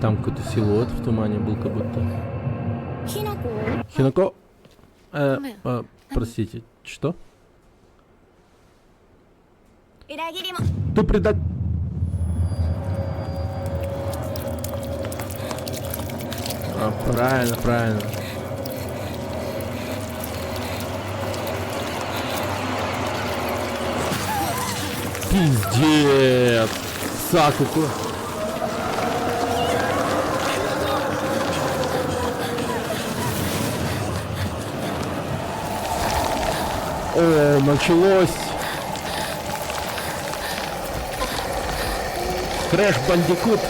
Там какой-то силуэт в тумане был как будто. ひなこ Хинако? Камэ. Простите, что? 裏切りも Ты предать... Правильно, правильно. Пиздец! Сакуку. О, началось. Крэш Бандикут.